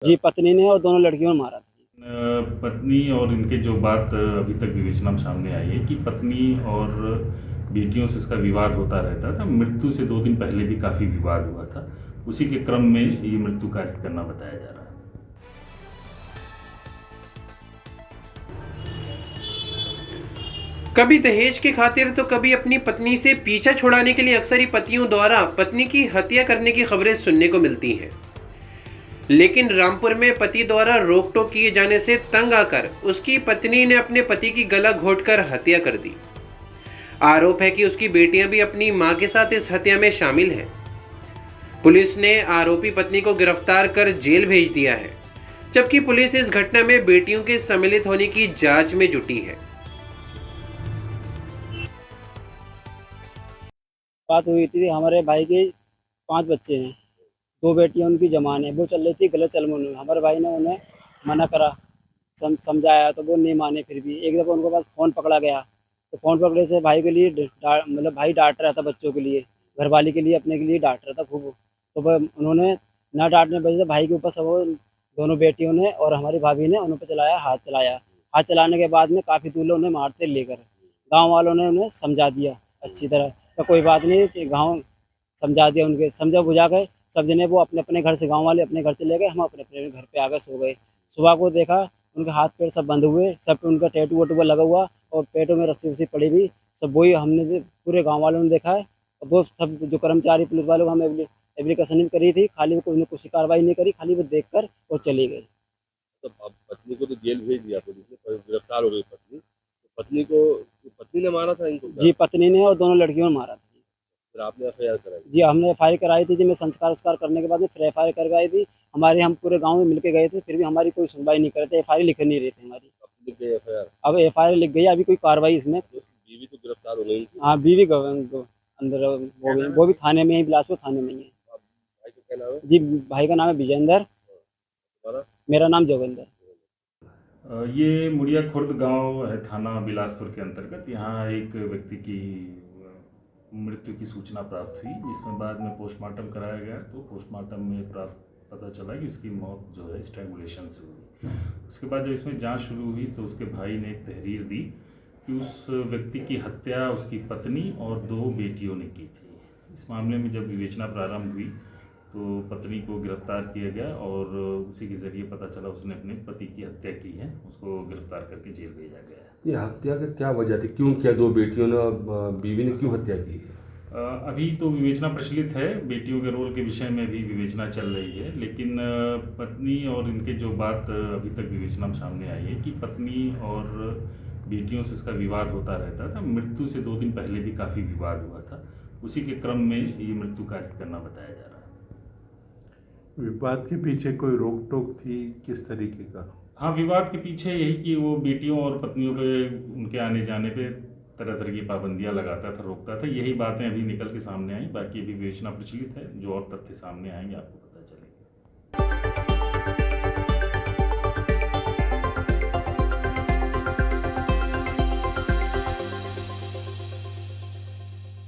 जी, पत्नी ने और दोनों लड़कियों ने मारा था। पत्नी और इनके जो बात अभी तक विवेचना में सामने आई है कि पत्नी और बेटियों से इसका विवाद होता रहता था। मृत्यु से 2 दिन पहले भी काफ़ी विवाद हुआ था। उसी के क्रम में ये मृत्यु कार्य करना बताया जा रहा है। कभी दहेज की खातिर तो कभी अपनी पत्नी से पीछा छुड़ाने के लिए अक्सर ही पतियों द्वारा पत्नी की हत्या करने की खबरें सुनने को मिलती हैं। लेकिन रामपुर में पति द्वारा रोक टोक किए जाने से तंग आकर उसकी पत्नी ने अपने पति की गला घोंटकर हत्या कर दी। आरोप है कि उसकी बेटियां भी अपनी मां के साथ इस हत्या में शामिल हैं। पुलिस ने आरोपी पत्नी को गिरफ्तार कर जेल भेज दिया है, जबकि पुलिस इस घटना में बेटियों के सम्मिलित होने की जांच में जुटी है। बात हुई थी हमारे भाई के 5 बच्चे हैं, 2 बेटियां उनकी जवान है। वो चल रही थी गलत चलमुल में। हमारे भाई ने उन्हें मना करा, समझाया तो वो नहीं माने। फिर भी एक दफ़ा उनके पास फ़ोन पकड़ा गया, तो फ़ोन पकड़ने से भाई के लिए मतलब भाई डाँट रहा था बच्चों के लिए, घरवाली के लिए, अपने के लिए डाँट रहा था खूब। तो वह उन्होंने ना डाँटने की वजह से भाई के ऊपर सब दोनों बेटियों ने और हमारी भाभी ने उन पे हाथ चलाया। हाथ चलाने के बाद में काफ़ी दूर उन्हें मारते लेकर। गाँव वालों ने उन्हें समझा दिया अच्छी तरह, तो कोई बात नहीं, कि गाँव समझा दिया, उनके समझा बुझा के सब जने वो अपने-अपने घर से, गाँव वाले अपने घर चले गए, हम अपने-अपने घर पे आ गए, सो गए। सुबह को देखा उनके हाथ पैर सब बंधे हुए, सब पे उनका टैटू-वैटू लगा हुआ और पेटों में रस्सी-वस्सी पड़ी हुई। सब वही हमने पूरे गाँव वालों ने देखा है। और वो सब जो कर्मचारी पुलिस वालों को हम एप्लीकेशन भी करी थी, खाली वो कोई कुछ कार्रवाई नहीं करी, खाली वो देखकर और चली गई। तो अब पत्नी को तो जेल भेज दिया पुलिस ने, पर गिरफ्तार हो गई पत्नी। तो पत्नी ने मारा था इनको क्या? जी, पत्नी ने और दोनों लड़कियों ने मारा था। फिर आपने एफआईआर कराई? जी, हमने एफआईआर कराई थी जी, मैं संस्कार-वस्कार करने के बाद में फिर एफआईआर करके आई थी। हम पूरे गाँव में मिलके गए थे, फिर भी हमारी कोई सुनवाई नहीं कर रहे थे, एफआईआर लिख नहीं रहे थे हमारी। अब लिख गई एफआईआर? अब एफआईआर लिख गई है, अभी कोई कार्रवाई इसमें। तो बीवी तो गिरफ्तार हो गई उनकी। हाँ, बीवी अंदर हो गई, वो भी थाने में ही, बिलासपुर थाने में ही है। अब भाई का क्या नाम है? जी, भाई का नाम है विजेंदर, तुम्हारा? मेरा नाम जोगिंदर। ये मुड़िया खुर्द गांव है, थाना बिलासपुर के अंतर्गत। यहाँ एक व्यक्ति की मृत्यु की सूचना प्राप्त हुई, जिसमें बाद में पोस्टमार्टम कराया गया। तो पोस्टमार्टम में प्राप्त पता चला कि उसकी मौत जो है स्ट्रैंगुलेशन से हुई। उसके बाद जब इसमें जांच शुरू हुई तो उसके भाई ने एक तहरीर दी कि उस व्यक्ति की हत्या उसकी पत्नी और 2 बेटियों ने की थी। इस मामले में जब विवेचना प्रारंभ हुई तो पत्नी को गिरफ्तार किया गया और उसी के ज़रिए पता चला उसने अपने पति की हत्या की है। उसको गिरफ्तार करके जेल भेजा गया है। ये हत्या का क्या वजह थी? क्यों किया? 2 बेटियों ने बीवी ने क्यों हत्या की? अभी तो विवेचना प्रचलित है, बेटियों के रोल के विषय में भी विवेचना चल रही है। लेकिन पत्नी और इनके जो बात अभी तक विवेचना में सामने आई है कि पत्नी और बेटियों से इसका विवाद होता रहता था। मृत्यु से 2 दिन पहले भी काफ़ी विवाद हुआ था। उसी के क्रम में ये मृत्यु कार्य करना बताया जा रहा है। विवाद के पीछे कोई रोक टोक थी, किस तरीके का? हाँ, विवाद के पीछे यही कि वो बेटियों और पत्नियों पे, उनके आने जाने पे तरह तरह की पाबंदियां लगाता था, रोकता था। यही बातें अभी निकल के सामने आई। बाकी अभी विवेचना प्रचलित है, जो और तथ्य सामने आएंगे आपको